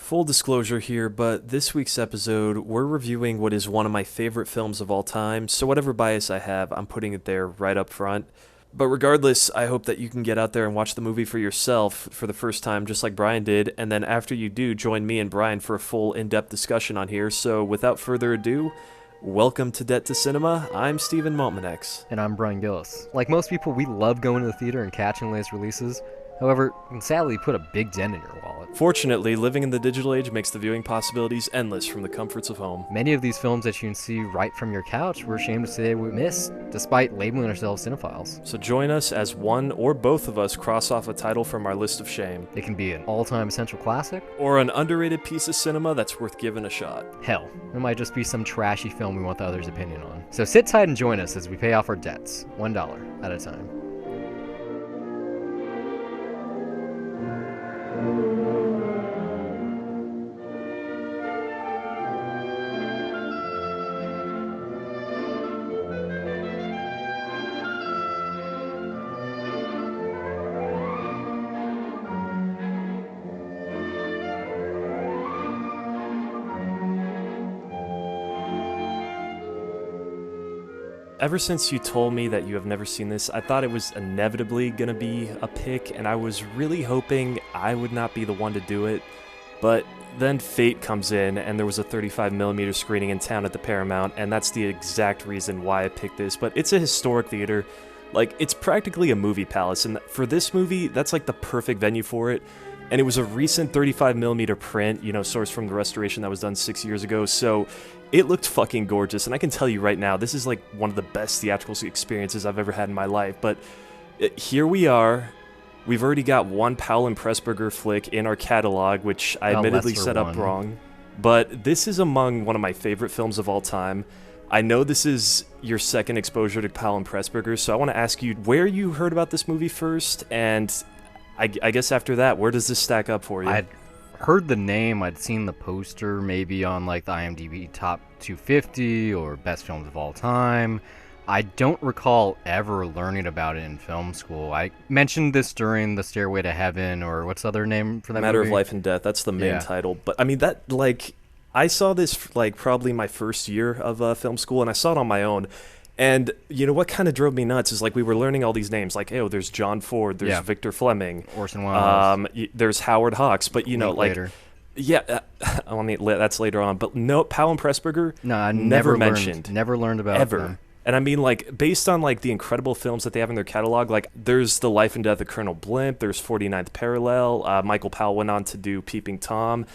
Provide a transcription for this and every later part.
Full disclosure here, but this week's episode, we're reviewing what is one of my favorite films of all time, so whatever bias I have, I'm putting it there right up front. But regardless, I hope that you can get out there and watch the movie for yourself for the first time, just like Brian did, and then after you do, join me and Brian for a full in-depth discussion on here. So without further ado, welcome to Debt to Cinema. I'm Steven Maltmanex. And I'm Brian Gillis. Like most people, we love going to the theater and catching the latest releases. However, it can sadly put a big dent in your wallet. Fortunately, living in the digital age makes the viewing possibilities endless from the comforts of home. Many of these films that you can see right from your couch, we're ashamed to say we missed, despite labeling ourselves cinephiles. So join us as one or both of us cross off a title from our list of shame. It can be an all-time essential classic, Or an underrated piece of cinema that's worth giving a shot. hell, it might just be some trashy film we want the other's opinion on. So sit tight and join us as we pay off our debts, $1 at a time. Ever since you told me that you have never seen this, I thought it was inevitably going to be a pick, and I was really hoping I would not be the one to do it. But then fate comes in, and there was a 35mm screening in town at the Paramount, and that's the exact reason why I picked this. But it's a historic theater. Like, it's practically a movie palace, and for this movie, that's like the perfect venue for it. And it was a recent 35mm print, sourced from the restoration that was done 6 years ago, so it looked fucking gorgeous. And I can tell you right now, this is like one of the best theatrical experiences I've ever had in my life. But here we are. We've already got one Powell and Pressburger flick in our catalog, which I admittedly set up wrong. But this is among one of my favorite films of all time. I know this is your second exposure to Powell and Pressburger, so I want to ask you where you heard about this movie first, and I guess after that, where does this stack up for you? I'd heard the name, I'd seen the poster maybe on like the IMDb Top 250 or Best Films of All Time. I don't recall ever learning about it in film school. I mentioned this during the Stairway to Heaven, or what's the other name for that Matter movie? of Life and Death, that's the main title. But I mean, I saw this like probably my first year of film school, and I saw it on my own. And you know what kind of drove me nuts is like we were learning all these names, like there's John Ford, there's Victor Fleming, Orson Welles, there's Howard Hawks, but later. I mean that's later on. But no, Powell and Pressburger, No, I never mentioned, never learned about ever. them. And I mean, like, based on like the incredible films that they have in their catalog, like there's The Life and Death of Colonel Blimp, there's 49th Parallel. Michael Powell went on to do Peeping Tom.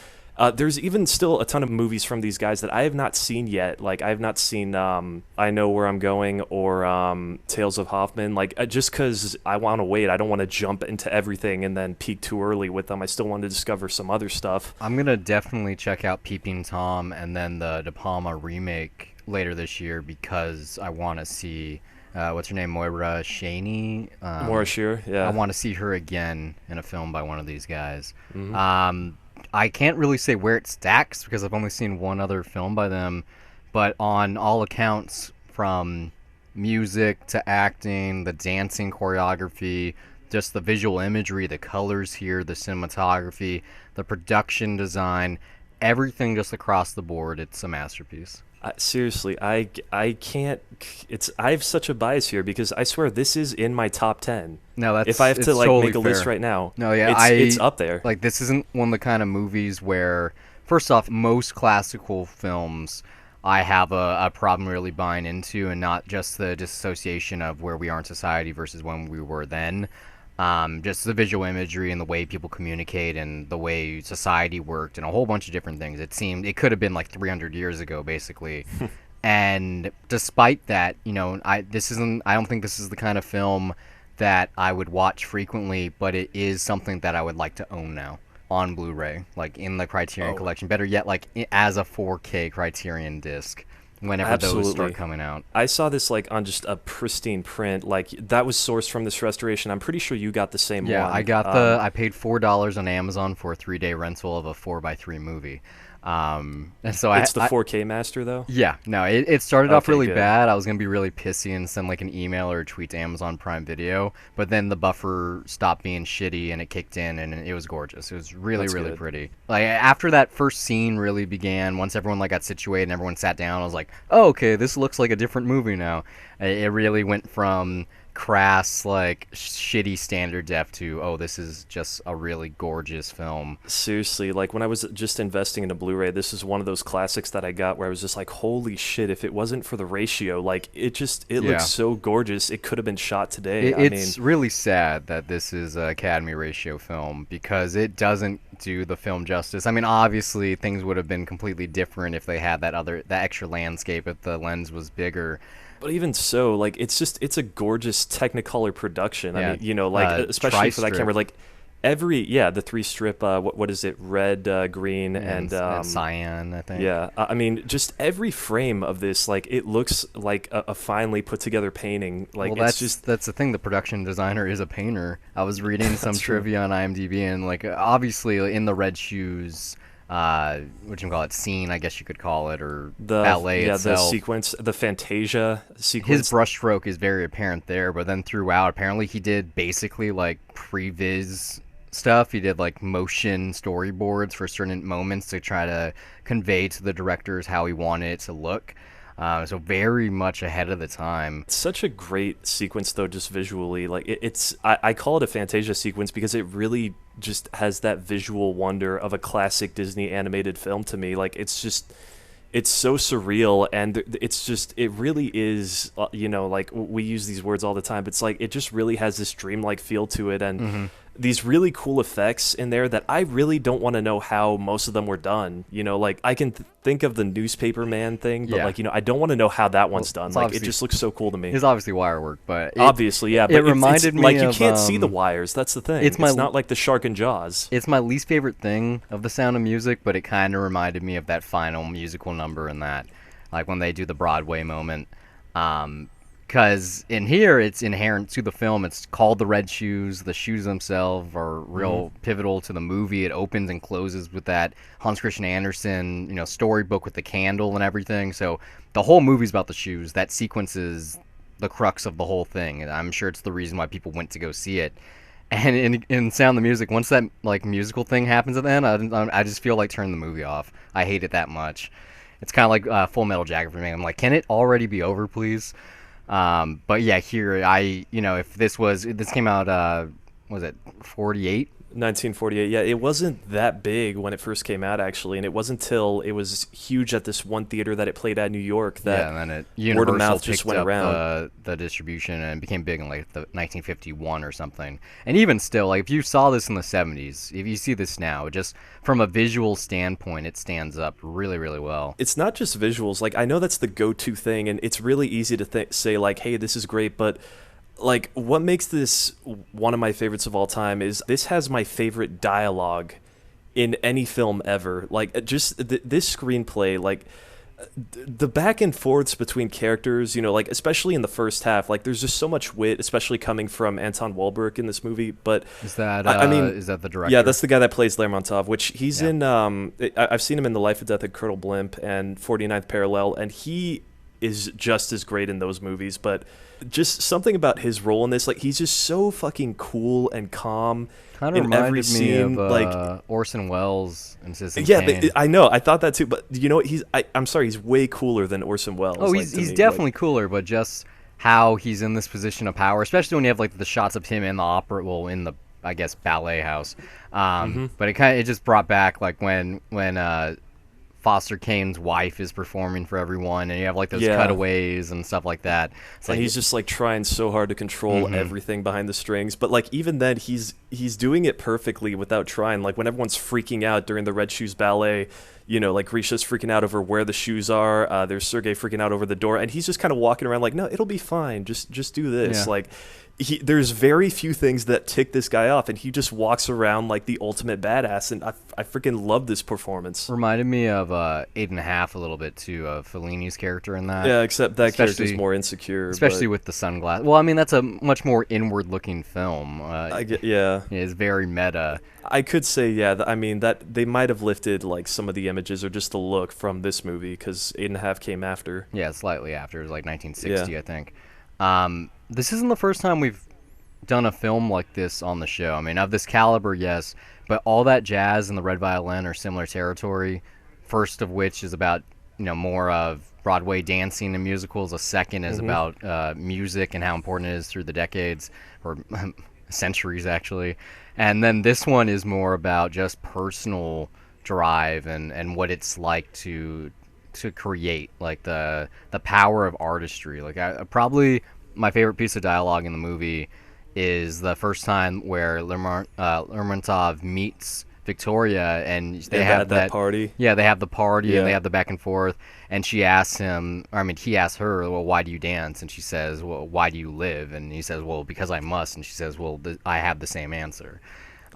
There's even still a ton of movies from these guys that I have not seen yet. Like, I have not seen I Know Where I'm Going or Tales of Hoffman. Like, just because I want to wait. I don't want to jump into everything and then peak too early with them. I still want to discover some other stuff. I'm going to definitely check out Peeping Tom and then the De Palma remake later this year because I want to see, what's her name, Moira Shaney? Moira Shearer, yeah. I want to see her again in a film by one of these guys. Mm-hmm. I can't really say where it stacks because I've only seen one other film by them, but on all accounts, from music to acting, the dancing choreography, just the visual imagery, the colors here, the cinematography, the production design, everything just across the board, it's a masterpiece. Seriously, I can't. I have such a bias here because I swear this is in my top 10. No, that's if I have to like totally make a list right now. No, yeah, it's up there. Like, this isn't one of the kind of movies where, first off, most classical films I have a problem really buying into, and not just the disassociation of where we are in society versus when we were then. Just the visual imagery and the way people communicate and the way society worked and a whole bunch of different things. It seemed it could have been like 300 years ago, basically. And despite that, I don't think this is the kind of film that I would watch frequently, but it is something that I would like to own now on Blu-ray, like in the Criterion Collection. Better yet, like as a 4K Criterion disc. whenever those Absolutely. start coming out. I saw this like on just a pristine print. Like that was sourced from this restoration. I'm pretty sure you got the same Yeah, I one. got the. I paid $4 on Amazon for a 3-day rental of a 4x3 movie. And so It's the 4K master though. yeah, no, it started off Okay, really good. bad. I was gonna be really pissy and send like an email or a tweet to Amazon Prime Video, but then the buffer stopped being shitty and it kicked in and it was gorgeous. It was really, That's really good. pretty. Like after that first scene really began, once everyone like got situated and everyone sat down, I was like, oh, okay, this looks like a different movie now. It really went from crass like shitty standard def to this is just a really gorgeous film. Seriously, like when I was just investing in a Blu-ray, this is one of those classics that I got where I was just like, holy shit, if it wasn't for the ratio, like it Yeah. looks so gorgeous. It could have been shot today. It's really sad that this is a Academy ratio film because it doesn't do the film justice. I mean, obviously things would have been completely different if they had that extra landscape if the lens was bigger. but even so, like it's a gorgeous Technicolor production. I Yeah, mean, like especially for that tri-strip camera, like the three strip, what is it, red, green, and cyan, I think. yeah, I mean, just every frame of this, like it looks like a finely put together painting. Like Well, it's just that's the thing. The production designer is a painter. I was reading some that's true. trivia on IMDb, and like obviously in the Red Shoes, what you call it, scene, I guess you could call it, or ballet The itself. sequence, the Fantasia His sequence. brushstroke is very apparent there, but then throughout, apparently he did basically like previs stuff. He did like motion storyboards for certain moments to try to convey to the directors how he wanted it to look. So very much ahead of the time. It's such a great sequence, though, just visually. Like I call it a Fantasia sequence because it really just has that visual wonder of a classic Disney animated film to me. Like it's so surreal, and it really is. Like we use these words all the time, but it's like it just really has this dreamlike feel to it, and these really cool effects in there that I really don't want to know how most of them were done. Like I can think of the newspaper man thing, but Yeah. like I don't want to know how that one's done. it's Like it obviously- just looks so cool to me. It's obviously wire work, but Obviously, yeah, but it reminded me like you of, can't see the wires. That's the thing. it's my- not like the shark in Jaws. it's my least favorite thing of The Sound of Music, but it kind of reminded me of that final musical number in that, like when they do the Broadway moment. Because in here, it's inherent to the film. It's called The Red Shoes. The shoes themselves are real pivotal to the movie. It opens and closes with that Hans Christian Andersen, storybook with the candle and everything. So the whole movie's about the shoes. That sequence is the crux of the whole thing, and I'm sure it's the reason why people went to go see it. And in Sound the Music, once that like musical thing happens at the end, I just feel like turning the movie off. I hate it that much. It's kind of like Full Metal Jacket for me. I'm like, can it already be over, please? But yeah, here if this came out, was it 48? 1948. Yeah, it wasn't that big when it first came out, actually, and it wasn't till it was huge at this one theater that it played at New York that Yeah, and then word of Universal mouth just picked went up around. the distribution and became big in like 1951 or something. And even still, like if you saw this in the 70s, if you see this now, just from a visual standpoint, it stands up really, really well. It's not just visuals. Like I know that's the go-to thing, and it's really easy to say like, "Hey, this is great," but like what makes this one of my favorites of all time is this has my favorite dialogue in any film ever. Like just this screenplay, like the back and forths between characters, like especially in the first half, like there's just so much wit, especially coming from Anton Walberg in this movie. But Is that I mean, is that the director? yeah, that's the guy that plays Lermontov, which he's Yeah. in. I've seen him in The Life and Death of Colonel Blimp and 49th Parallel, and he is just as great in those movies. But just something about his role in this, like he's just so fucking cool and calm Kind of in every reminded me scene. of Like Orson Welles and Citizen yeah, Kane. I know. I thought that too, but you know what? I'm sorry. He's way cooler than Orson Welles. Oh, like, he's to he's me. definitely cooler, but just how he's in this position of power, especially when you have like the shots of him in the opera, well, in the I guess ballet house. But it just brought back like when Foster Kane's wife is performing for everyone, and you have like those Yeah. cutaways and stuff like that. It's And like he's just like trying so hard to control everything behind the strings, but like even then he's doing it perfectly without trying. Like when everyone's freaking out during the Red Shoes ballet, like Grisha's freaking out over where the shoes are. There's Sergei freaking out over the door, and he's just kind of walking around like, no, it'll be fine. Just do this. Yeah. Like there's very few things that tick this guy off, and he just walks around like the ultimate badass, and I freaking love this performance. Reminded me of Eight and a Half a little bit too, of Fellini's character in that. Yeah, except that character's more insecure. Especially with the sunglasses. Well, I mean, that's a much more inward-looking film. Yeah. It's very meta. I could say, yeah, I mean, that they might have lifted like some of the images or just the look from this movie, because Eight and a Half came after. Yeah, slightly after. It was like 1960, Yeah. I think. This isn't the first time we've done a film like this on the show. I mean, of this caliber, yes, but All That Jazz and The Red Violin are similar territory. First of which is about, more of Broadway dancing and musicals. A second is about music and how important it is through the decades, or centuries, actually. And then this one is more about just personal drive and what it's like to create, like the power of artistry. Like, probably my favorite piece of dialogue in the movie is the first time where Lermontov meets Victoria, and they have that party. Yeah, they have the party, Yeah. and they have the back and forth. And she asks him, or I mean, he asks her, "Well, why do you dance?" And she says, "Well, why do you live?" And he says, "Well, because I must." And she says, "Well, I have the same answer."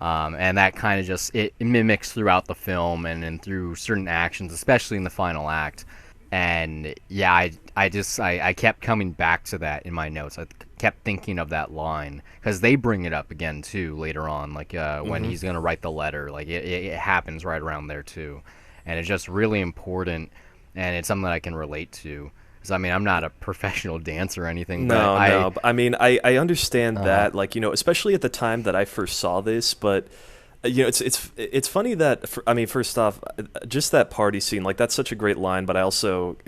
And that kind of just it mimics throughout the film and through certain actions, especially in the final act. And yeah, I kept coming back to that in my notes. I kept thinking of that line because they bring it up again too later on, like when he's gonna write the letter. Like it happens right around there too, and it's just really important, and it's something that I can relate to. Because I mean, I'm not a professional dancer or anything. No. But I mean, I understand that, like, especially at the time that I first saw this, but. It's funny that first off, just that party scene, like, that's such a great line, but I also,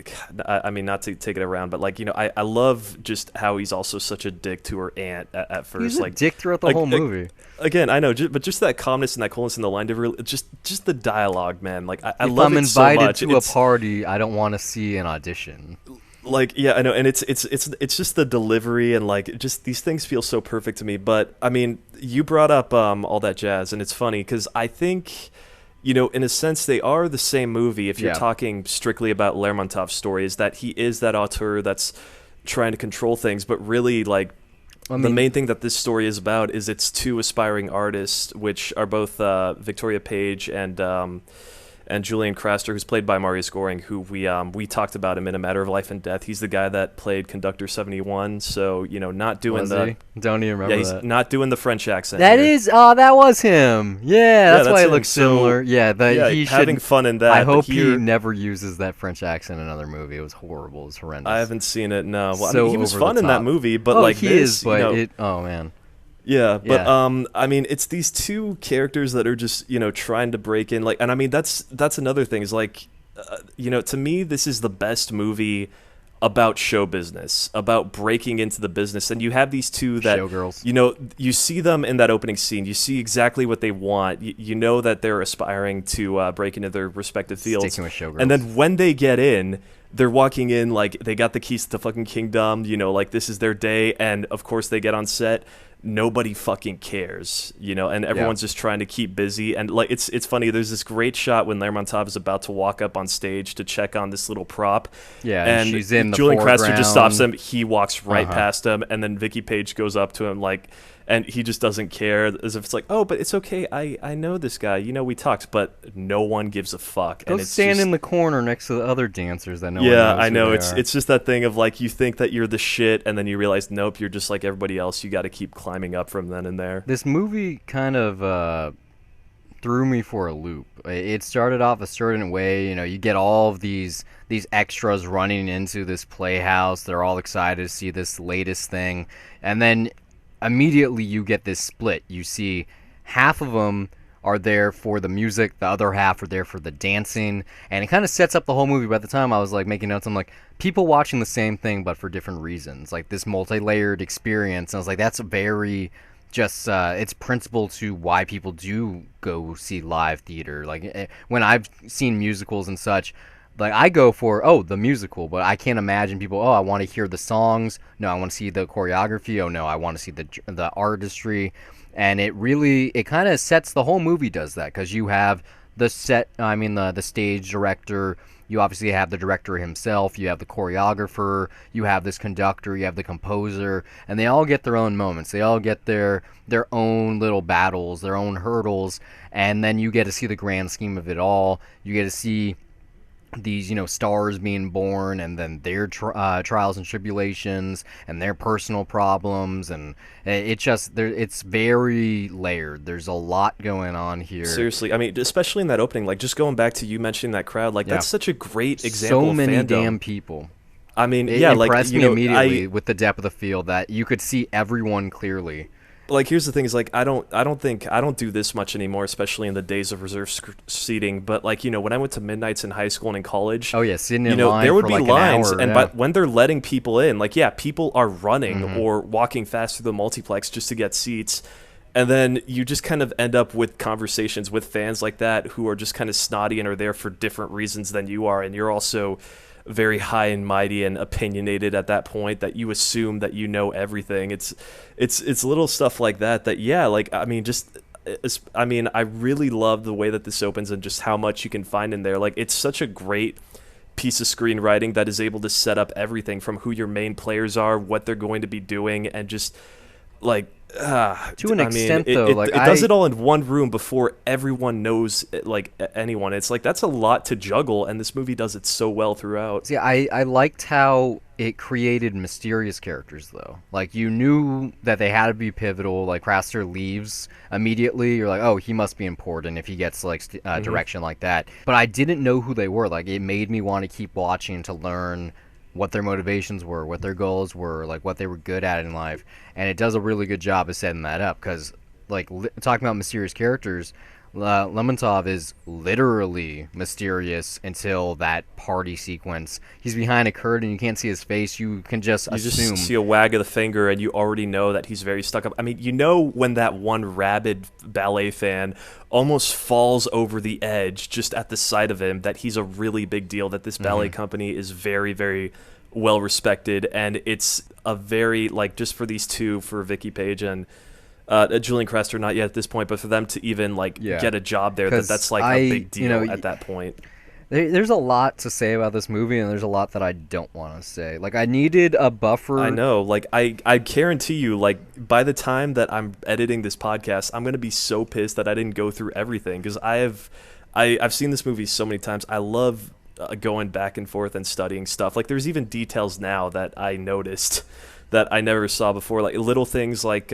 I mean, not to take it around, but like, I love just how he's also such a dick to her aunt at first. He's like a dick throughout the whole movie. Again, I know, but just that calmness and that coolness in the line, just the dialogue, man. Like, I if love I'm it so much. invited to a party, I don't want to see an audition. Like, yeah, I know, and it's just the delivery, and like, just these things feel so perfect to me. But I mean, you brought up All That Jazz, and it's funny because I think, in a sense, they are the same movie. If you're talking strictly about Lermontov's story, is that he is that auteur that's trying to control things, but really, like, the main thing that this story is about is it's two aspiring artists, which are both Victoria Page and Julian Craster, who's played by Marius Goring, who we talked about him in A Matter of Life and Death. He's the guy that played Conductor 71, so, not doing Don't even remember he's that. not doing the French accent. That here. that was him. Yeah, that's why it him. looks similar. So, He having fun in that. I hope he never uses that French accent in another movie. It was horrible. It was horrendous. I haven't seen it, no. Well, So he was over the fun in that top. movie, but he this, is, but oh man. Yeah, but Yeah. I mean, it's these two characters that are just trying to break in, like, and I mean that's another thing is like, to me this is the best movie about show business, about breaking into the business, and you have these two that Showgirls. You see them in that opening scene, you see exactly what they want, you know that they're aspiring to break into their respective fields, Sticking with showgirls. and then when they get in. They're walking in like they got the keys to the fucking kingdom, like this is their day, and of course they get on set. Nobody fucking cares, and everyone's just trying to keep busy. And like it's funny. There's this great shot when Lermontov is about to walk up on stage to check on this little prop. Yeah, and she's in the Julian foreground. Craster just stops him. He walks right past him, and then Vicky Page goes up to him like. And he just doesn't care, as if it's like, oh, but it's okay. I know this guy. We talked, but no one gives a fuck. Go and it's stand just, in the corner next to the other dancers that no one knows. Yeah, I know. Who It's just that thing of like you think that you're the shit, and then you realize, nope, you're just like everybody else. You got to keep climbing up from then and there. This movie kind of threw me for a loop. It started off a certain way. You get all of these extras running into this playhouse. They're all excited to see this latest thing, and then immediately you get this split. You see half of them are there for the music, the other half are there for the dancing, and it kind of sets up the whole movie. By the time I was like making notes, I'm like, people watching the same thing but for different reasons, like this multi-layered experience. And I was like, that's a very just it's principal to why people do go see live theater. Like when I've seen musicals and such, like I go for the musical, but I can't imagine people. I want to hear the songs. No, I want to see the choreography. Oh no, I want to see the artistry. And it kind of sets the whole movie does that, because you have the set. I mean, the stage director. You obviously have the director himself. You have the choreographer. You have this conductor. You have the composer, and they all get their own moments. They all get their own little battles, their own hurdles, and then you get to see the grand scheme of it all. You get to see these stars being born, and then their trials and tribulations and their personal problems, and it's very layered. There's a lot going on here. Seriously, I mean, especially in that opening, like just going back to you mentioning that crowd, like Yeah. that's such a great example So many of fandom. damn people. I mean, It yeah, like impressed you me know, immediately with the depth of the field that you could see everyone clearly. like here's the thing is like I don't do this much anymore, especially in the days of reserve seating. But like when I went to midnights in high school and in college, Oh yeah, sitting in line there would for be like lines, an hour. and Yeah. but when they're letting people in, like people are running or walking fast through the multiplex just to get seats. And then you just kind of end up with conversations with fans like that who are just kind of snotty and are there for different reasons than you are, and you're also very high and mighty and opinionated at that point that you assume that you know everything. It's little stuff like that yeah, like I mean I really love the way that this opens and just how much you can find in there. Like it's such a great piece of screenwriting that is able to set up everything from who your main players are, what they're going to be doing, and just like To an extent, though, it like does it all in one room before everyone knows like anyone. It's like that's a lot to juggle, and this movie does it so well throughout. See, I liked how it created mysterious characters, though. Like, you knew that they had to be pivotal. Like, Craster leaves immediately. You're like, oh, he must be important if he gets, like, direction like that. But I didn't know who they were. Like, it made me want to keep watching to learn what their motivations were, what their goals were, like, what they were good at in life. And it does a really good job of setting that up. Because, like, talking about mysterious characters, Lermontov is literally mysterious until that party sequence. He's behind a curtain, you can't see his face. You can just assume. Just see a wag of the finger, and you already know that he's very stuck up. I mean, when that one rabid ballet fan almost falls over the edge just at the sight of him, that he's a really big deal, that this ballet company is very, very well respected, and it's a very, like, just for these two, for Vicky Page and Julian Craster, not yet at this point, but for them to even get a job there, that's like a big deal at that point. There's a lot to say about this movie, and there's a lot that I don't want to say. Like, I needed a buffer. I know. Like, I guarantee you, like, by the time that I'm editing this podcast, I'm going to be so pissed that I didn't go through everything, because I've seen this movie so many times. I love going back and forth and studying stuff. Like, there's even details now that I noticed that I never saw before, like little things like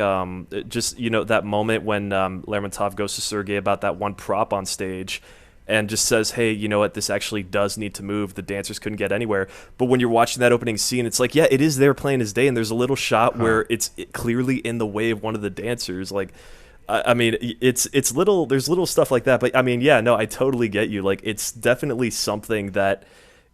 just that moment when Lermontov goes to Sergei about that one prop on stage and just says, hey, you know what, this actually does need to move, the dancers couldn't get anywhere. But when you're watching that opening scene, it's like, yeah, it is there plain as day, and there's a little shot where it's clearly in the way of one of the dancers. Like, I mean, it's little, there's little stuff like that, but I mean, yeah, no, I totally get you. Like, it's definitely something that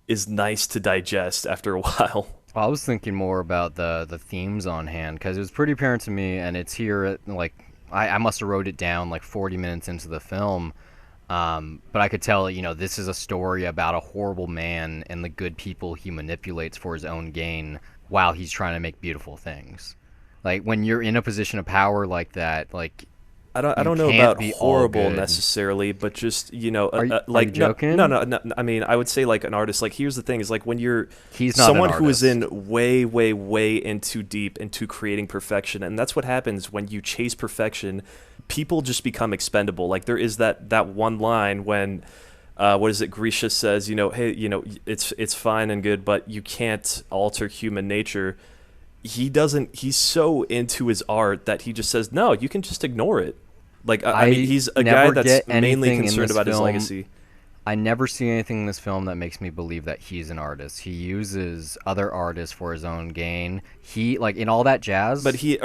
is nice to digest after a while. I was thinking more about the themes on hand, because it was pretty apparent to me, and it's here at, like, I must have wrote it down like 40 minutes into the film, but I could tell, this is a story about a horrible man and the good people he manipulates for his own gain while he's trying to make beautiful things. Like, when you're in a position of power like that, like, I don't know about horrible necessarily, but just Are you joking? No. I mean, I would say like an artist. Like, here's the thing: is like when you're He's not someone an who is artist. in way, way, way into deep into creating perfection, and that's what happens when you chase perfection. People just become expendable. Like, there is that one line when. What is it? Grisha says, hey, it's fine and good, but you can't alter human nature. He's so into his art that he just says, no, you can just ignore it. Like, I mean, he's a guy that's mainly concerned about his legacy. I never see anything in this film that makes me believe that he's an artist. He uses other artists for his own gain. He, like, in all that jazz. But he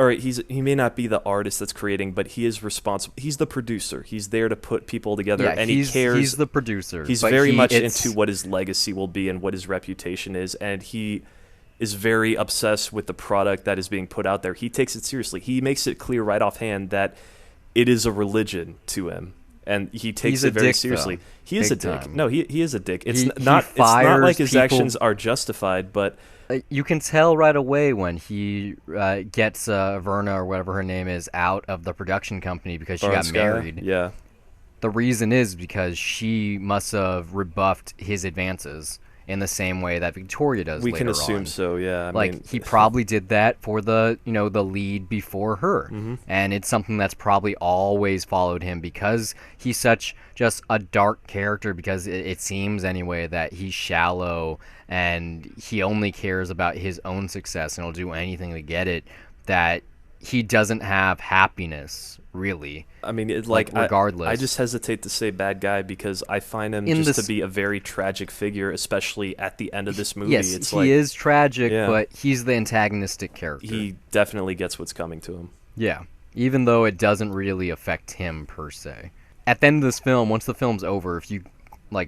may not be the artist that's creating, but he is responsible. He's the producer. He's there to put people together, and he cares. He's the producer. He's very much into what his legacy will be and what his reputation is, and he is very obsessed with the product that is being put out there. He takes it seriously. He makes it clear right offhand that it is a religion to him, and he takes it very seriously. He is a dick. No, he is a dick. It's not like his actions are justified, but you can tell right away when he gets Verna, or whatever her name is, out of the production company because she got married. Yeah. the reason is because she must have rebuffed his advances in the same way that Victoria does We later can assume on. so, yeah. I Like, mean, he probably did that for the, the lead before her. mm-hmm. And it's something that's probably always followed him because he's such just a dark character, because it seems anyway that he's shallow and he only cares about his own success and will do anything to get it, that he doesn't have happiness, really. I mean, Regardless. I just hesitate to say bad guy because I find him In just this- to be a very tragic figure, especially at the end of this movie. Yes, It's he like is tragic, Yeah. but he's the antagonistic character. he definitely gets what's coming to him. Yeah, even though it doesn't really affect him per se. At the end of this film, once the film's over, if you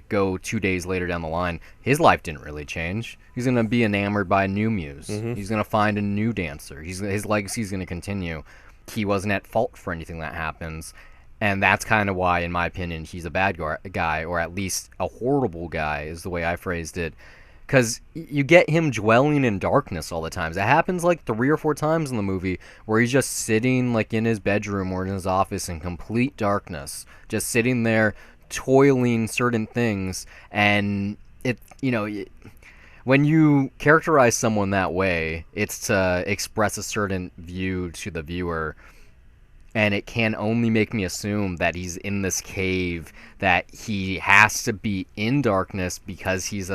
go 2 days later down the line, his life didn't really change. He's gonna be enamored by a new muse. Mm-hmm. He's gonna find a new dancer. His legacy's gonna continue. He wasn't at fault for anything that happens, and that's kind of why, in my opinion, he's a bad guy, or at least a horrible guy, is the way I phrased it. Because you get him dwelling in darkness all the time. It happens like 3 or 4 times in the movie where he's just sitting like in his bedroom or in his office in complete darkness, just sitting there toiling certain things. And when you characterize someone that way, it's to express a certain view to the viewer. And it can only make me assume that he's in this cave, that he has to be in darkness because he's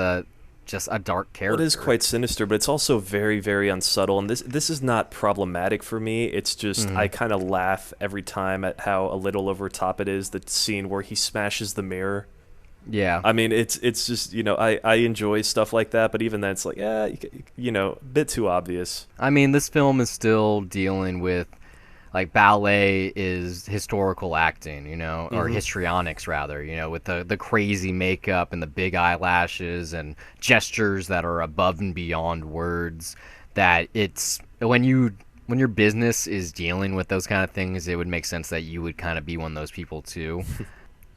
just a dark character. Well, it is quite sinister, but it's also very, very unsubtle. And this is not problematic for me. It's just I kind of laugh every time at how a little over top it is. The scene where he smashes the mirror. Yeah. I mean, it's just, I enjoy stuff like that, but even then it's like, a bit too obvious. I mean, this film is still dealing with, like, ballet is historical acting, or histrionics rather, with the crazy makeup and the big eyelashes and gestures that are above and beyond words. That it's when your business is dealing with those kind of things, it would make sense that you would kind of be one of those people too.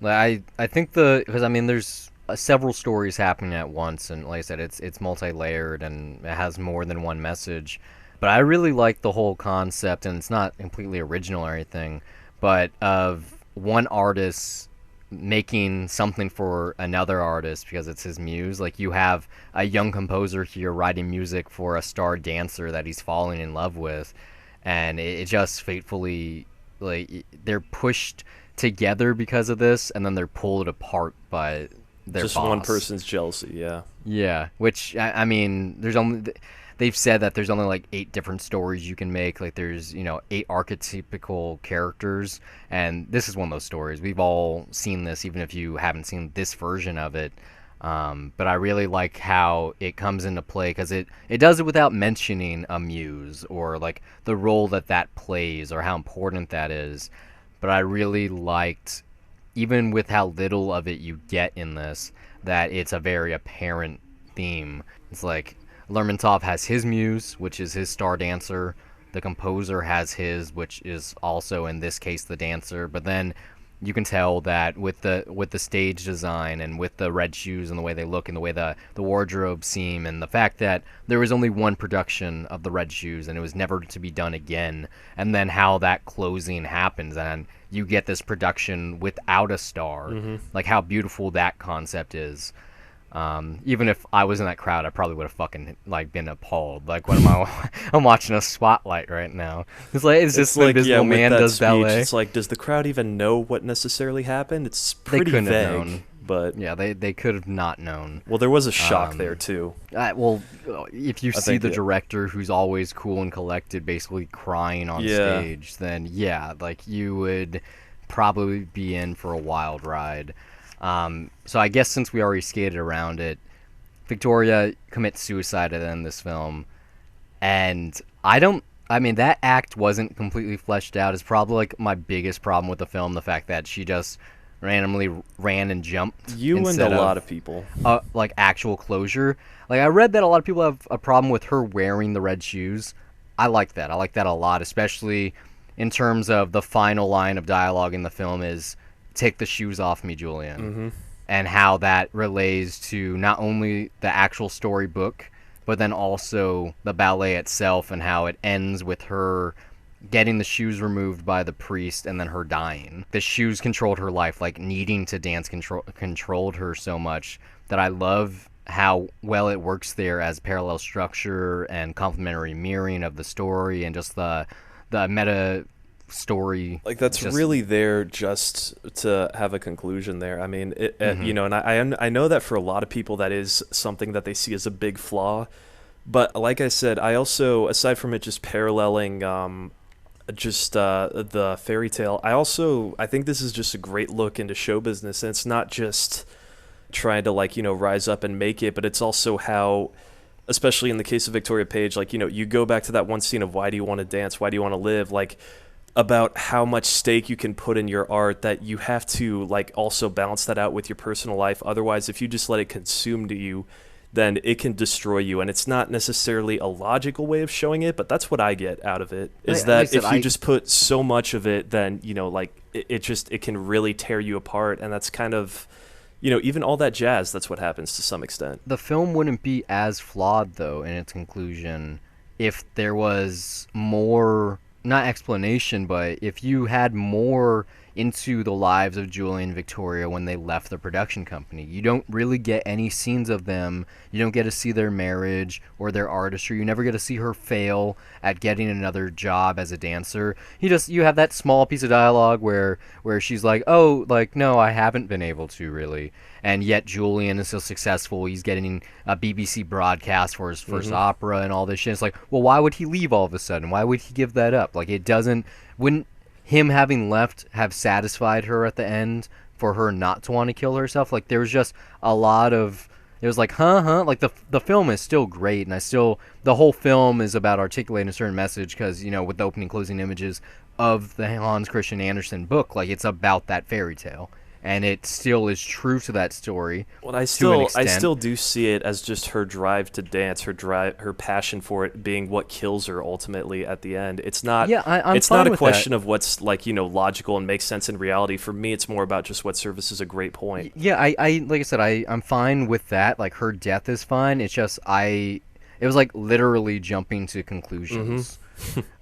I think because I mean, there's several stories happening at once, and like I said, it's multi-layered and it has more than one message. But I really like the whole concept, and it's not completely original or anything, but of one artist making something for another artist because it's his muse. Like, you have a young composer here writing music for a star dancer that he's falling in love with, and it just fatefully, like, they're pushed together because of this, and then they're pulled apart by their Just boss. one person's jealousy, yeah. Yeah, which, I mean, they've said that there's only like 8 different stories you can make. Like, there's 8 archetypical characters, and this is one of those stories. We've all seen this, even if you haven't seen this version of it. But I really like how it comes into play, because it does it without mentioning a muse or like the role that plays or how important that is. But I really liked, even with how little of it you get in this, that it's a very apparent theme. It's like Lermontov has his muse, which is his star dancer. The composer has his, which is also, in this case, the dancer. But then you can tell that with the stage design and with the red shoes and the way they look and the way the wardrobes seem, and the fact that there was only one production of the red shoes and it was never to be done again, and then how that closing happens and you get this production without a star, like how beautiful that concept is. Even if I was in that crowd, I probably would have fucking like been appalled. Like, what am I? I'm watching a spotlight right now. It's just like, Invisible Man does ballet. It's like, does the crowd even know what necessarily happened? It's pretty couldn't have vague. known. But yeah, they could have not known. Well, there was a shock there too. Well, if you see think the director, who's always cool and collected, basically crying on stage, then yeah, like, you would probably be in for a wild ride. So I guess since we already skated around it, Victoria commits suicide at the end of this film, and I mean, that act wasn't completely fleshed out. It's probably like my biggest problem with the film, the fact that she just randomly ran and jumped. You and a lot of people. Like, actual closure. Like, I read that a lot of people have a problem with her wearing the red shoes. I like that. I like that a lot, especially in terms of the final line of dialogue in the film is, "Take the shoes off me, Julian." And how that relates to not only the actual storybook, but then also the ballet itself, and how it ends with her getting the shoes removed by the priest and then her dying. The shoes controlled her life, like needing to dance controlled her so much that I love how well it works there as parallel structure and complementary mirroring of the story and just the meta story. Like that's just, really there just to have a conclusion there. I mean, Mhm. you know, and I know that for a lot of people that is something that they see as a big flaw. But like I said, I also, aside from it just paralleling the fairy tale, I think this is just a great look into show business, and it's not just trying to like, you know, rise up and make it, but it's also how, especially in the case of Victoria Page, like, you know, you go back to that one scene of why do you want to dance, why do you want to live, like about how much stake you can put in your art, that you have to like also balance that out with your personal life. Otherwise, if you just let it consume to you, then it can destroy you. And it's not necessarily a logical way of showing it, but that's what I get out of it, is that if you just put so much of it, then, you know, like it can really tear you apart. And that's kind of, you know, even all that jazz, that's what happens to some extent. The film wouldn't be as flawed, though, in its conclusion if there was more, not explanation, but if you had more into the lives of Julie and Victoria when they left the production company. You don't really get any scenes of them. You don't get to see their marriage or their artistry. You never get to see her fail at getting another job as a dancer. You have that small piece of dialogue where she's like, "Oh, like no, I haven't been able to really." And yet Julian is so successful. He's getting a BBC broadcast for his first opera and all this shit. It's like, well, why would he leave all of a sudden? Why would he give that up? Like, wouldn't him having left have satisfied her at the end for her not to want to kill herself? Like, there was just a lot of, it was like, like the film is still great, and the whole film is about articulating a certain message, because, you know, with the opening closing images of the Hans Christian Andersen book, like, it's about that fairy tale. And it still is true to that story. Well, I still do see it as just her drive to dance, her passion for it being what kills her ultimately at the end. It's not. Yeah, I'm it's fine not a with question that. of what's, like, you know, logical and makes sense in reality. For me, it's more about just what services a great point. Yeah, I like I said, I'm fine with that. Like, her death is fine. It's just it was like literally jumping to conclusions.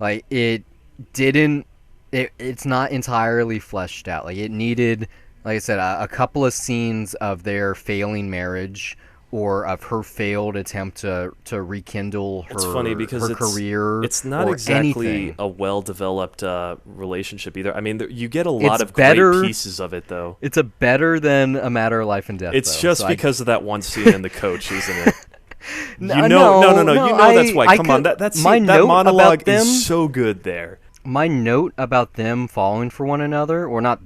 Like, it didn't. It's not entirely fleshed out. Like, it needed, like I said, a couple of scenes of their failing marriage or of her failed attempt to rekindle It's funny because her career. It's not or exactly anything. a well-developed relationship either. I mean, you get a lot It's of better- great pieces of it, though. It's a better than A Matter of Life and Death. It's though, just so because of that one scene in the coach, isn't it? No, You know, no. no, You know that's why. I Come on, could- that my scene, that note about monologue them- is so good there. My note about them falling for one another, or not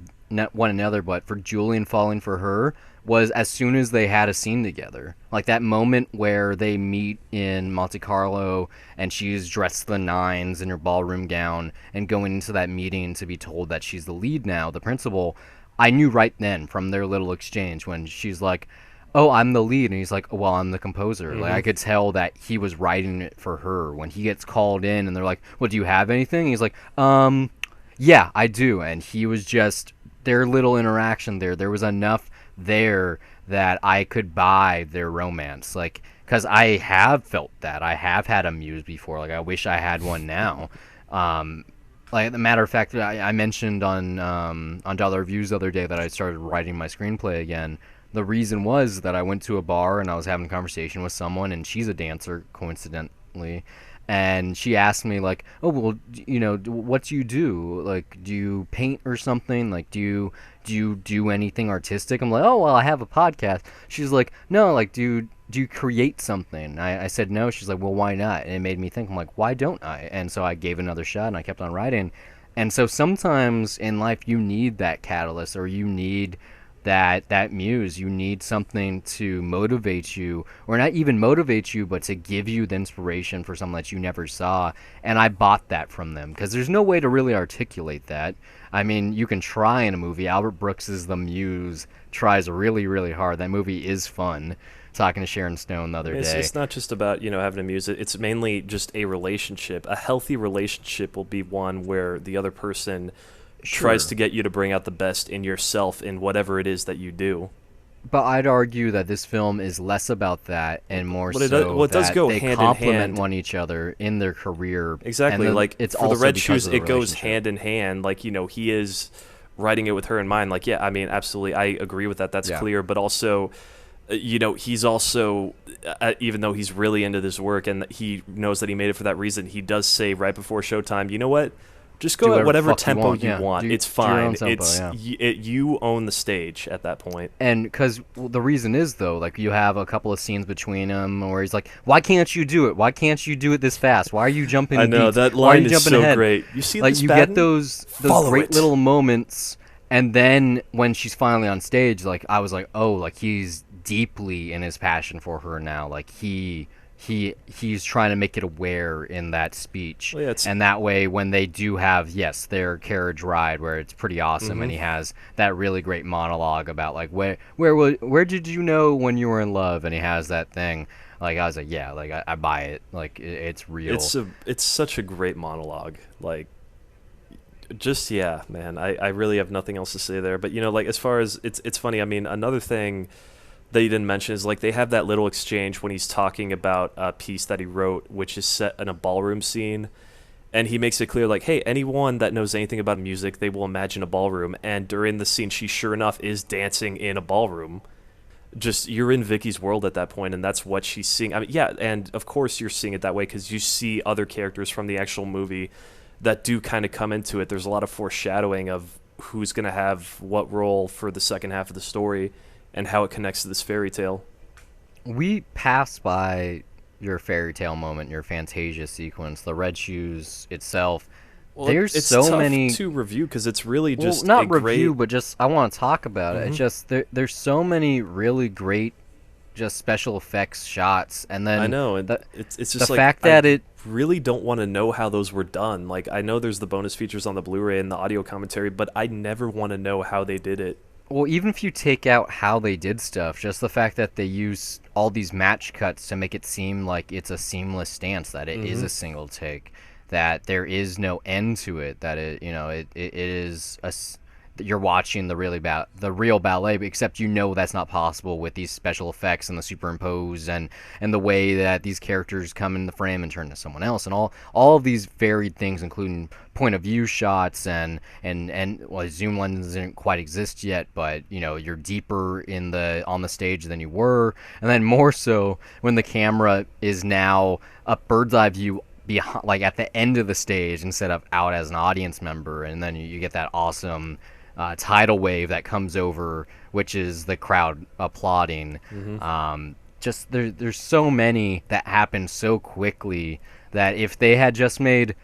one another, but for Julian falling for her, was as soon as they had a scene together. Like that moment where they meet in Monte Carlo and she's dressed to the nines in her ballroom gown and going into that meeting to be told that she's the lead now, the principal. I knew right then from their little exchange when she's like, "Oh, I'm the lead," and he's like, "Well, I'm the composer." Like, I could tell that he was writing it for her. When he gets called in and they're like, "Well, do you have anything?" And he's like, yeah, I do." And he was just, their little interaction there was enough there that I could buy their romance. Like, because I have felt that. I have had a muse before. Like, I wish I had one now. Like, the matter of fact, I mentioned on Dollar Reviews the other day that I started writing my screenplay again. The reason was that I went to a bar and I was having a conversation with someone, and she's a dancer, coincidentally, and she asked me, like, "Oh, well, you know, what do you do? Like, do you paint or something? Like, do you do anything artistic?" I'm like, "Oh, well, I have a podcast." She's like, "No, like, do you create something?" I said no. She's like, "Well, why not?" And it made me think. I'm like, why don't I? And so I gave it another shot, and I kept on writing. And so sometimes in life you need that catalyst, or you need that muse. You need something to motivate you, or not even motivate you, but to give you the inspiration for something that you never saw. And I bought that from them, because there's no way to really articulate that. I mean, you can try in a movie. Albert Brooks's The Muse tries really, really hard. That movie is fun. Talking to Sharon Stone the other day. It's not just about, you know, having a muse. It's mainly just a relationship. A healthy relationship will be one where the other person tries to get you to bring out the best in yourself in whatever it is that you do. But I'd argue that this film is less about that and more But it does, well, so it does that go they hand in complement hand. one each other in their career, and Exactly. then Like it's for the also red because shoes, of the it goes relationship. hand in hand. Like, he is writing it with her in mind. Like, yeah, I mean, absolutely, I agree with that. That's Yeah. clear. But also, he's also, even though he's really into this work and he knows that he made it for that reason, he does say right before showtime, you know what? Just Do go at whatever the whatever fuck you tempo want. you Yeah. want. Do It's do your own fine. tempo. Yeah. You own the stage at that point. And because the reason is though, like you have a couple of scenes between them where he's like, "Why can't you do it? Why can't you do it this fast? Why are you jumping I in know beats? that Why are line you is jumping so ahead?" great. You see Like this, you get Batten? those Follow great it. little moments, and then when she's finally on stage, like I was like, "Oh, like he's deeply in his passion for her now. Like he's trying to make it aware in that speech." Well, yeah, it's And that way, when they do have, yes, their carriage ride where it's pretty awesome, and he has that really great monologue about like where did you know when you were in love, and he has that thing. Like I was like, yeah, like I buy it. Like it's real. it's such a great monologue. Like, just, yeah, man. I really have nothing else to say there. But like, as far as it's funny. I mean, another thing that you didn't mention is like they have that little exchange when he's talking about a piece that he wrote, which is set in a ballroom scene, and he makes it clear like, hey, anyone that knows anything about music, they will imagine a ballroom. And during the scene, she sure enough is dancing in a ballroom. Just, you're in Vicky's world at that point, and that's what she's seeing. I mean, yeah, and of course you're seeing it that way because you see other characters from the actual movie that do kind of come into it. There's a lot of foreshadowing of who's going to have what role for the second half of the story and how it connects to this fairy tale. We passed by your fairy tale moment, your Fantasia sequence, the red shoes itself. Well, There's it's so tough many. to review because it's really Well, just a not great. review, but just I want to talk about it. It's Mhm. just there's so many really great, just special effects shots, and I then know, and the it's the just like, fact I that it. really don't want to know how those were done. Like, I know there's the bonus features on the Blu-ray and the audio commentary, but I never want to know how they did it. Well, even if you take out how they did stuff, just the fact that they use all these match cuts to make it seem like it's a seamless dance, that it is Hmm. a single take, that there is no end to it, that it is you're watching the real ballet, but except that's not possible with these special effects and the superimpose and the way that these characters come in the frame and turn into someone else, and all of these varied things, including point of view shots and well, zoom lenses didn't quite exist yet, but you're deeper on the stage than you were, and then more so when the camera is now a bird's eye view behind, like at the end of the stage instead of out as an audience member, and then you get that awesome tidal wave that comes over, which is the crowd applauding. Just there's so many that happen so quickly that if they had just made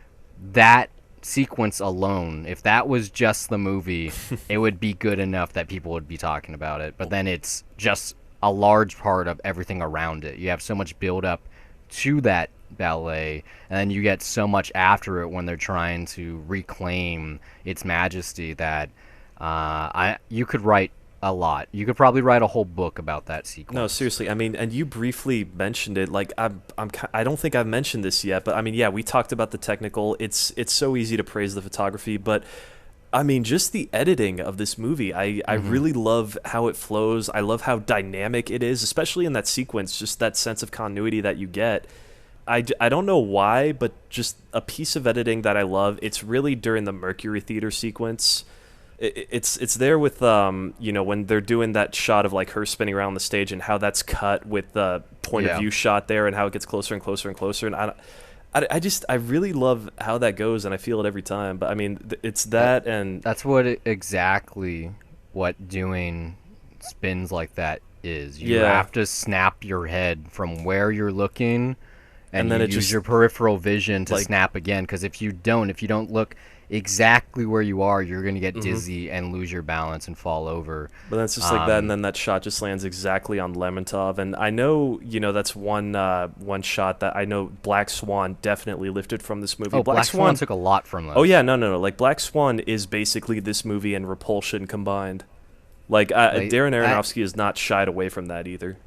that sequence alone, if that was just the movie, it would be good enough that people would be talking about it. But then it's just a large part of everything around it. You have so much build up to that ballet, and then you get so much after it when they're trying to reclaim its majesty that you could write a lot. You could probably write a whole book about that sequence. No, seriously. I mean, and you briefly mentioned it. Like, I don't think I've mentioned this yet, but I mean, yeah, we talked about the technical. It's so easy to praise the photography, but I mean, just the editing of this movie. I really love how it flows. I love how dynamic it is, especially in that sequence. Just that sense of continuity that you get. I don't know why, but just a piece of editing that I love. It's really during the Mercury Theater sequence. It's there with when they're doing that shot of like her spinning around the stage and how that's cut with the point of Yeah. view shot there and how it gets closer and closer and closer, and I really love how that goes, and I feel it every time. But I mean, it's that, and That's exactly what doing spins like that is. You yeah, have to snap your head from where you're looking, and and then you it use just your peripheral vision to like. snap again. Because if you don't look exactly where you are, you're going to get Mhm. dizzy and lose your balance and fall over. But then it's just like that, and then that shot just lands exactly on Lermontov. And I know, that's one shot that I know Black Swan definitely lifted from this movie. Oh, Black Swan took a lot from this. Oh yeah, no. Like, Black Swan is basically this movie and Repulsion combined. Like, Like, Darren Aronofsky has not shied away from that either.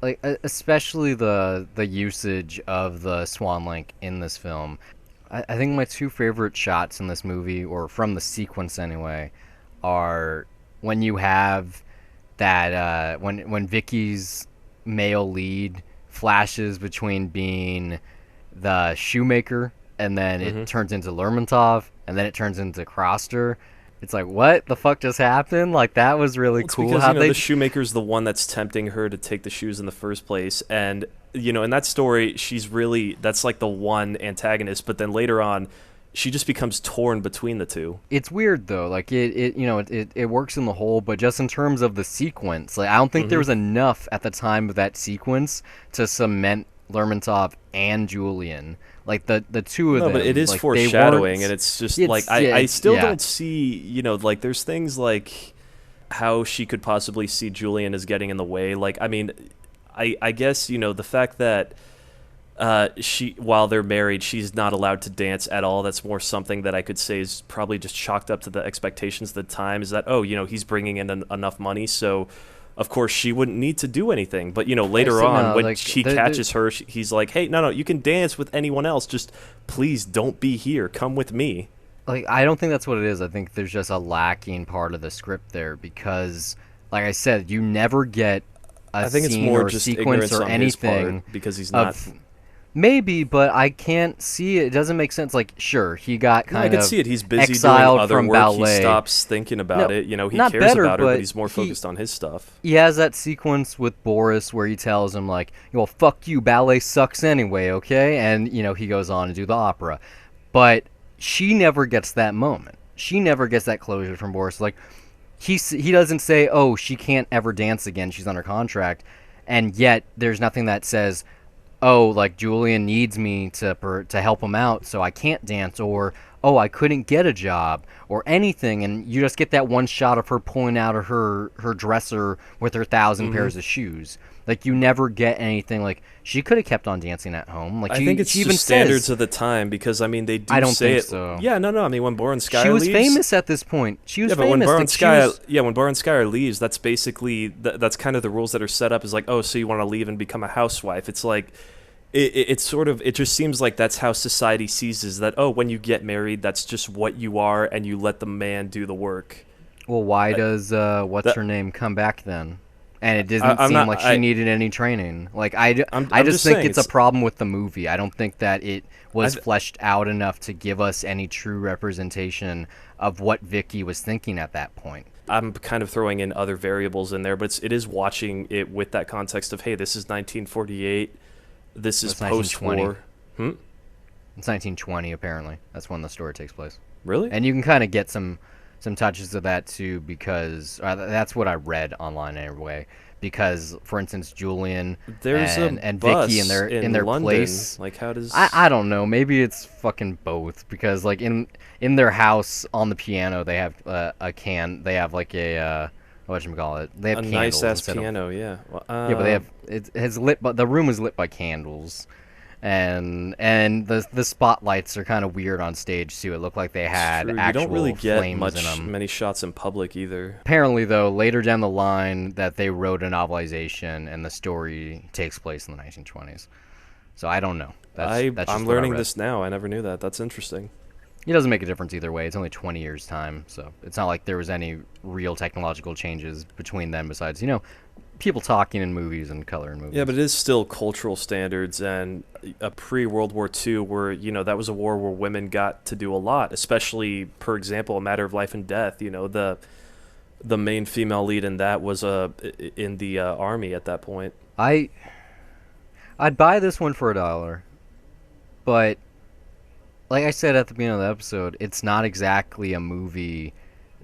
especially the usage of the swan link in this film. I think my two favorite shots in this movie, or from the sequence anyway, are when you have that when Vicky's male lead flashes between being the shoemaker and then it turns into Lermontov and then it turns into Croster. It's like, what the fuck just happened? Like, that was really It's cool. because, How the shoemaker's the one that's tempting her to take the shoes in the first place. And, in that story, that's like the one antagonist. But then later on, she just becomes torn between the two. It's weird though. Like it works in the whole, but just in terms of the sequence, like I don't think there was enough at the time of that sequence to cement Lermontov and Julian. Like the two of them. No, but it is like, foreshadowing, and it's just I still don't see, like there's things like how she could possibly see Julian as getting in the way. Like, I mean, I guess, the fact that while they're married, she's not allowed to dance at all. That's more something that I could say is probably just chalked up to the expectations of the time. Is that, he's bringing in enough money, so of course she wouldn't need to do anything. But later on, when she catches her, he's like, "Hey, no, you can dance with anyone else. Just please don't be here. Come with me." Like, I don't think that's what it is. I think there's just a lacking part of the script there because, like I said, you never get a scene or just sequence or anything because he's not. Maybe, but I can't see it. It doesn't make sense. Like, sure, he got kind of I can see it. He's busy doing exiled other from work. ballet. He stops thinking about it. He not cares better, about her, but but he's more focused on his stuff. He has that sequence with Boris where he tells him, like, well, fuck you, ballet sucks anyway, okay? And, he goes on to do the opera. But she never gets that moment. She never gets that closure from Boris. Like, he doesn't say, oh, she can't ever dance again. She's under contract. And yet, there's nothing that says, oh, like, Julian needs me to help him out, so I can't dance, or, oh, I couldn't get a job, or anything, and you just get that one shot of her pulling out of her dresser with her 1,000 pairs of shoes. Like, you never get anything. Like, she could have kept on dancing at home. Like, I think it's just standards of the time, because, I mean, they do I don't say think it. so. Yeah, no, I mean, when Borenskaya she was leaves, famous at this point. She was but famous. when Borenskaya leaves, that's basically, that's kind of the rules that are set up, is like, oh, so you want to leave and become a housewife. It's like, it's sort of, it just seems like that's how society sees, is that, oh, when you get married, that's just what you are, and you let the man do the work. Well, why does what's her name come back then? And it doesn't seem like she needed any training. Like, I just think it's a problem with the movie. I don't think that it was fleshed out enough to give us any true representation of what Vicky was thinking at that point. I'm kind of throwing in other variables in there, but it is watching it with that context of, hey, this is 1948. This is post-war. It's 1920, apparently. That's when the story takes place. Really? And you can kind of get some touches of that, too, because that's what I read online anyway. Because, for instance, Julian and Vicky in their London. place. Like, how does... I don't know. Maybe it's fucking both. Because, like, in their house on the piano, they have they have, like, a... whatchamacallit? They have a candles. Nice-ass piano, yeah. Well, yeah, but they have... It has lit... But the room is lit by candles. And the spotlights are kind of weird on stage too. It looked like they had actual flames in them. You don't really get many shots in public either. Apparently, though, later down the line, that they wrote a novelization and the story takes place in the 1920s. So I don't know. I'm learning this now. I never knew that. That's interesting. It doesn't make a difference either way. It's only 20 years' time, so it's not like there was any real technological changes between them besides, people talking in movies and color in movies. Yeah, but it is still cultural standards and a pre-World War II where, that was a war where women got to do a lot, especially, for example, A Matter of Life and Death. The main female lead in that was in the army at that point. I'd buy this one for $1, but like I said at the beginning of the episode, it's not exactly a movie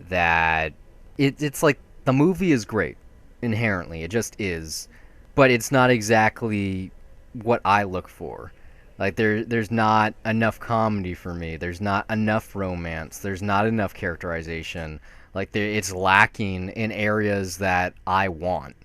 that... It's like, the movie is great. Inherently, it just is, but it's not exactly what I look for. Like, there's not enough comedy for me. There's not enough romance. There's not enough characterization. Like, it's lacking in areas that I want.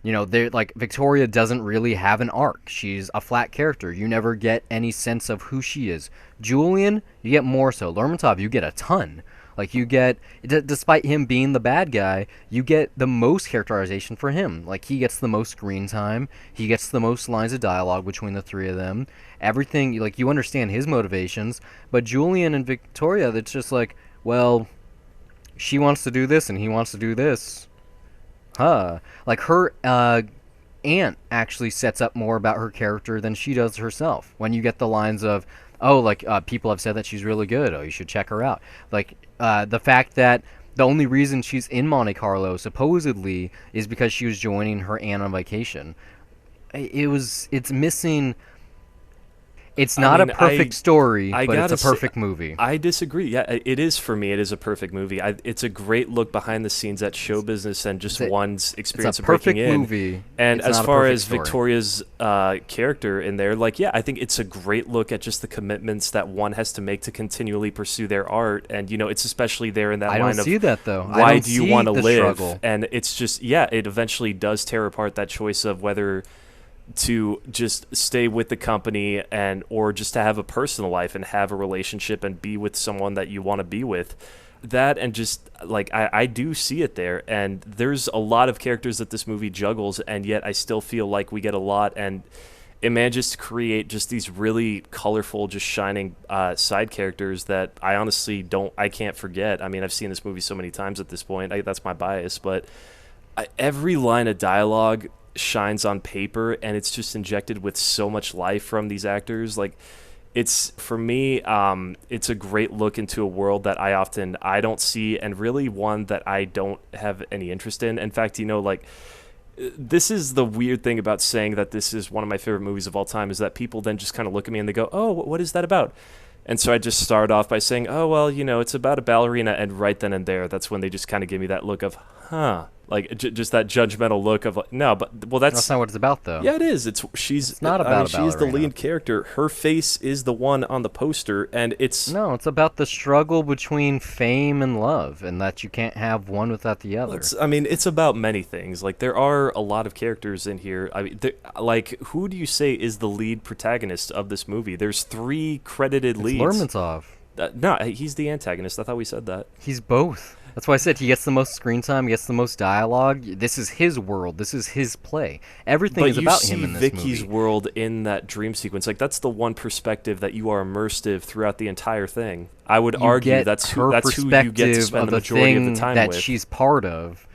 Like, Victoria doesn't really have an arc. She's a flat character. You never get any sense of who she is. Julian, you get more so. Lermontov, you get a ton. Like, you get, despite him being the bad guy, you get the most characterization for him. Like, he gets the most screen time. He gets the most lines of dialogue between the three of them. Everything, like, you understand his motivations. But Julian and Victoria, it's just like, well, she wants to do this and he wants to do this. Huh. Like her aunt actually sets up more about her character than she does herself. When you get the lines of, "Oh, like people have said that she's really good. Oh, you should check her out." Like the fact that the only reason she's in Monte Carlo supposedly is because she was joining her aunt on vacation. It's missing. It's I not a mean, perfect story, I but it's gotta a say, perfect movie. I disagree. Yeah, it is for me. It is a perfect movie. It's a great look behind the scenes at show business and just It's a, one's it's a experience of breaking perfect in. movie. And It's as not a far perfect as story. Victoria's character in there, like, yeah, I think it's a great look at just the commitments that one has to make to continually pursue their art. And, it's especially there in that I don't line of, see that though. I why don't do you see want to the live? struggle. And it's just, yeah, it eventually does tear apart that choice of whether to just stay with the company and or just to have a personal life and have a relationship and be with someone that you want to be with. That and just like I do see it there, and there's a lot of characters that this movie juggles, and yet I still feel like we get a lot, and it manages to create just these really colorful, just shining side characters that I honestly I can't forget. I mean, I've seen this movie so many times at this point. That's my bias, but every line of dialogue shines on paper, and it's just injected with so much life from these actors. Like, it's for me, it's a great look into a world that I don't see, and really one that I don't have any interest in. In fact, like, this is the weird thing about saying that this is one of my favorite movies of all time, is that people then just kind of look at me and they go, "Oh, what is that about?" And so I just start off by saying, "Oh, well, it's about a ballerina," and right then and there, that's when they just kind of give me that look of, "Huh." Like, just that judgmental look of, like, no, but, well, That's not what it's about, though. yeah, it is. It's not about a she's the ballerina. lead character. Her face is the one on the poster, and No, it's about the struggle between fame and love, and that you can't have one without the other. it's about many things. Like, there are a lot of characters in here. I mean, like, who do you say is the lead protagonist of this movie? There's 3 credited It's leads. Lermontov. No, he's the antagonist. I thought we said that. He's both. That's why I said he gets the most screen time, he gets the most dialogue. This is his world. This is his play. Everything But is you about see him in this Vicky's movie. world in that dream sequence. Like, that's the one perspective that you are immersive throughout the entire thing. I would You argue get that's her who you get to perspective spend of the the majority of thing the time that with. she's part of.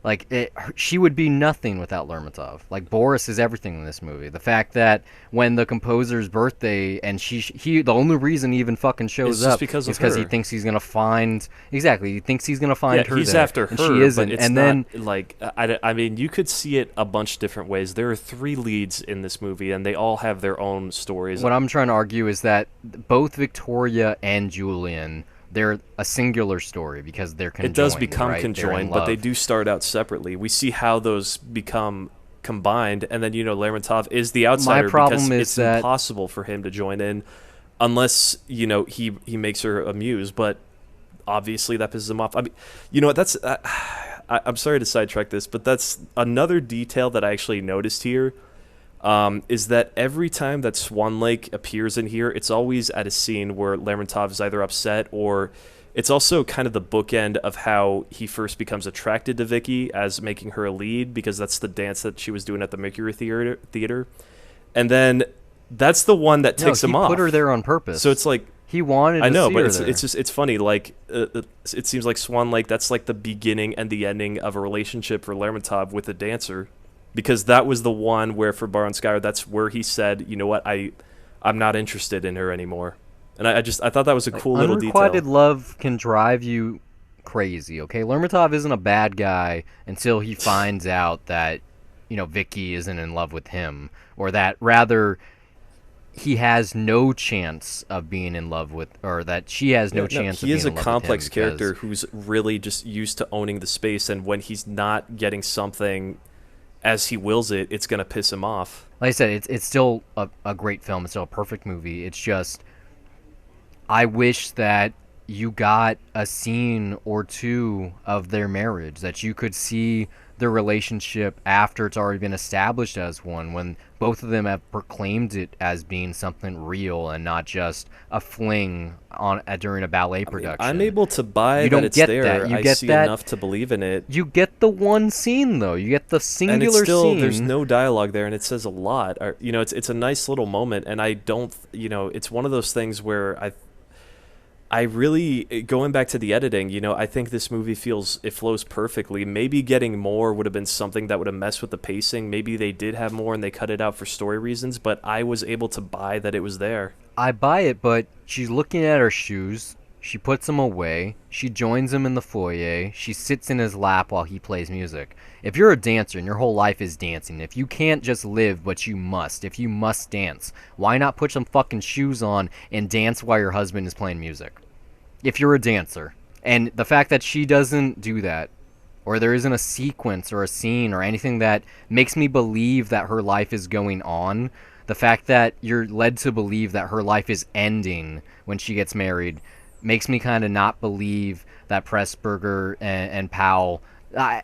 Like, she would be nothing without Lermontov. Like, Boris is everything in this movie. The fact that when the composer's birthday, and the only reason he even fucking shows It's just up because is of because he her. thinks he's gonna find exactly. He thinks he's gonna find her he's there, after and her, she isn't. but it's And not then like I mean, you could see it a bunch of different ways. There are 3 leads in this movie, and they all have their own stories. what I'm trying to argue is that both Victoria and Julian, they're a singular story because they're conjoined. It does become right? They're in conjoined, but they love. do start out separately. We see how those become combined, and then Lermontov is the outsider problem because is it's that- impossible for him to join in unless he makes her amuse. But obviously that pisses him off. I mean, what? That's I'm sorry to sidetrack this, but that's another detail that I actually noticed here. Is that every time that Swan Lake appears in here, it's always at a scene where Lermontov is either upset, or it's also kind of the bookend of how he first becomes attracted to Vicky as making her a lead, because that's the dance that she was doing at the Mercury Theater. And then that's the one that ticks him he off. put her there on purpose. So it's like, he wanted. I to know, see but her it's there. just it's funny. Like, it seems like Swan Lake, that's like the beginning and the ending of a relationship for Lermontov with a dancer. Because that was the one where, for Baron Skyer, that's where he said, "You know what? I'm not interested in her anymore." And I thought that was a cool little Unrequited detail. love can drive you crazy. Okay, Lermontov isn't a bad guy until he finds out that Vicky isn't in love with him, or that rather he has no chance of being in love with, or that she has no chance. He of is being a in love complex with him character because- who's really just used to owning the space, and when he's not getting something as he wills it, it's gonna piss him off. Like I said, it's still a great film. It's still a perfect movie. It's just, I wish that you got a scene or two of their marriage, that you could see their relationship after it's already been established as one, when both of them have proclaimed it as being something real and not just a fling during a ballet production. I'm able to buy You that don't it's get there. that. You I get see that- enough to believe in it. You get the one scene though. You get the And singular it's still scene. there's no dialogue there, and it says a lot. It's a nice little moment, and I don't. It's one of those things where I really, going back to the editing, I think this movie it flows perfectly. Maybe getting more would have been something that would have messed with the pacing. Maybe they did have more and they cut it out for story reasons, but I was able to buy that it was there. I buy it, but she's looking at her shoes. She puts them away. She joins him in the foyer. She sits in his lap while he plays music. If you're a dancer and your whole life is dancing, if you can't just live but you must, if you must dance, why not put some fucking shoes on and dance while your husband is playing music? If you're a dancer. And the fact that she doesn't do that, or there isn't a sequence or a scene or anything that makes me believe that her life is going on, the fact that you're led to believe that her life is ending when she gets married makes me kind of not believe that Pressburger and Powell.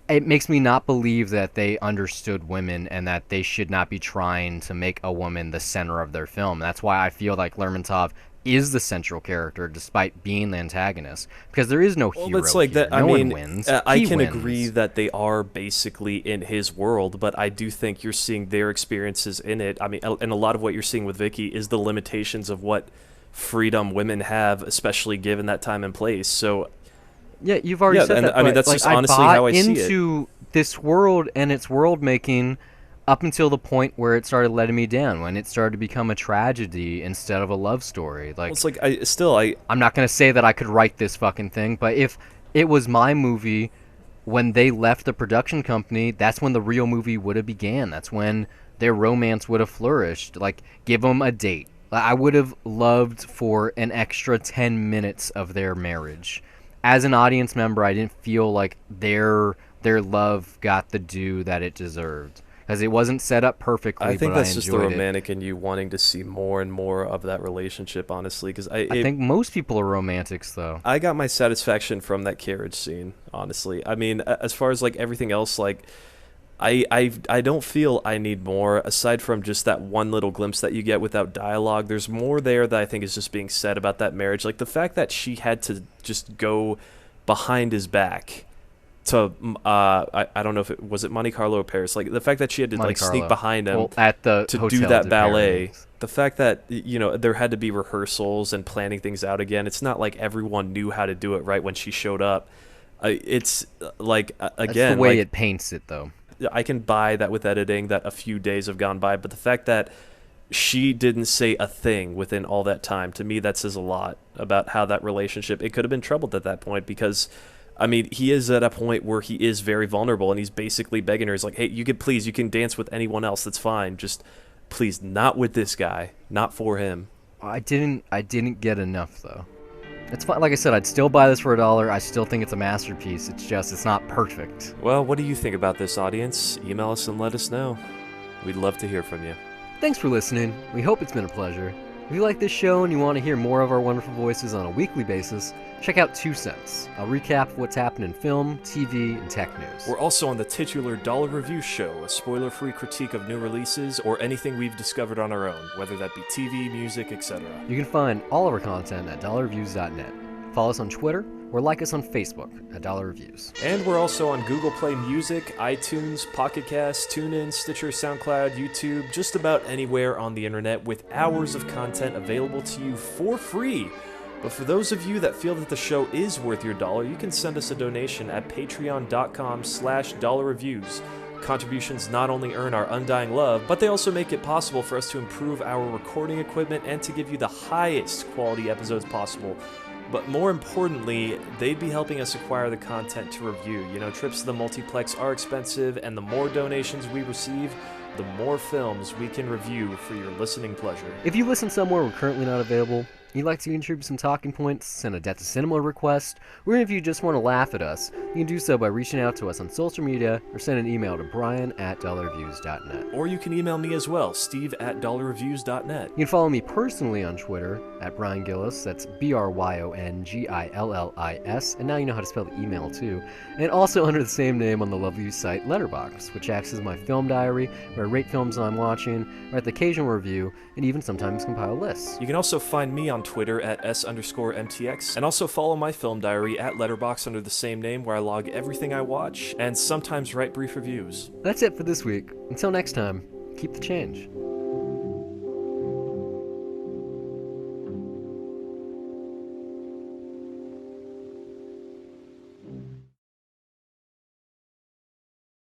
It makes me not believe that they understood women and that they should not be trying to make a woman the center of their film. That's why I feel like Lermontov is the central character despite being the antagonist, because there is no hero. Well, it's like here. that. No one wins. I He can wins. agree that they are basically in his world, but I do think you're seeing their experiences in it. I mean, and a lot of what you're seeing with Vicky is the limitations of what freedom women have, especially given that time and place. So Yeah, you've already Yeah, said and that. I mean, but, that's like, just honestly bought how I see it. into this world and its world making up until the point where it started letting me down, when it started to become a tragedy instead of a love story. Like, it's like I I'm not gonna say that I could write this fucking thing, but if it was my movie, when they left the production company, that's when the real movie would have began. That's when their romance would have flourished. Like, give them a date. I would have loved for an extra 10 minutes of their marriage. As an audience member, I didn't feel like their love got the due that it deserved, because it wasn't set up perfectly. I think but that's I just the enjoyed it. romantic in you wanting to see more and more of that relationship, honestly, because I think most people are romantics, though. I got my satisfaction from that carriage scene, honestly. I mean, as far as like everything else, like I don't feel I need more aside from just that one little glimpse that you get without dialogue. There's more there that I think is just being said about that marriage. Like the fact that she had to just go behind his back to I don't know if it was Monte Carlo or Paris. Like the fact that she had to Monte like Carlo. sneak behind him Well, at the to Hotel do that de ballet. Paris. The fact that there had to be rehearsals and planning things out again. It's not like everyone knew how to do it right when she showed up. It's like again, That's the way like, it paints it, though. I can buy that with editing that a few days have gone by, but the fact that she didn't say a thing within all that time, to me that says a lot about how that relationship, it could have been troubled at that point, because I mean, he is at a point where he is very vulnerable and he's basically begging her. He's like, hey, you can dance with anyone else, that's fine, just please not with this guy, not for him. I didn't get enough, though. It's fine. Like I said, I'd still buy this for $1. I still think it's a masterpiece. It's not perfect. Well, what do you think about this, audience? Email us and let us know. We'd love to hear from you. Thanks for listening. We hope it's been a pleasure. If you like this show and you want to hear more of our wonderful voices on a weekly basis, check out 2 Cents. I'll recap what's happened in film, TV, and tech news. We're also on the titular Dollar Review Show, a spoiler-free critique of new releases or anything we've discovered on our own, whether that be TV, music, etc. You can find all of our content at dollarreviews.net. Follow us on Twitter or like us on Facebook at Dollar Reviews. And we're also on Google Play Music, iTunes, Pocket Cast, TuneIn, Stitcher, SoundCloud, YouTube, just about anywhere on the internet with hours of content available to you for free. But for those of you that feel that the show is worth your dollar, you can send us a donation at patreon.com/dollarreviews. Contributions not only earn our undying love, but they also make it possible for us to improve our recording equipment and to give you the highest quality episodes possible. But more importantly, they'd be helping us acquire the content to review. Trips to the multiplex are expensive, and the more donations we receive, the more films we can review for your listening pleasure. If you listen somewhere we're currently not available, you'd like to contribute some talking points, send a Death to Cinema request, or even if you just want to laugh at us, you can do so by reaching out to us on social media or send an email to brian@dollarreviews.net. Or you can email me as well, steve@dollarreviews.net. You can follow me personally on Twitter at Brian Gillis, that's BRYONGILLIS, and now you know how to spell the email too, and also under the same name on the lovely site Letterboxd, which acts as my film diary, where I rate films I'm watching, write the occasional review, and even sometimes compile lists. You can also find me on Twitter at S_MTX, and also follow my film diary at Letterboxd under the same name, where I log everything I watch, and sometimes write brief reviews. That's it for this week. Until next time, keep the change.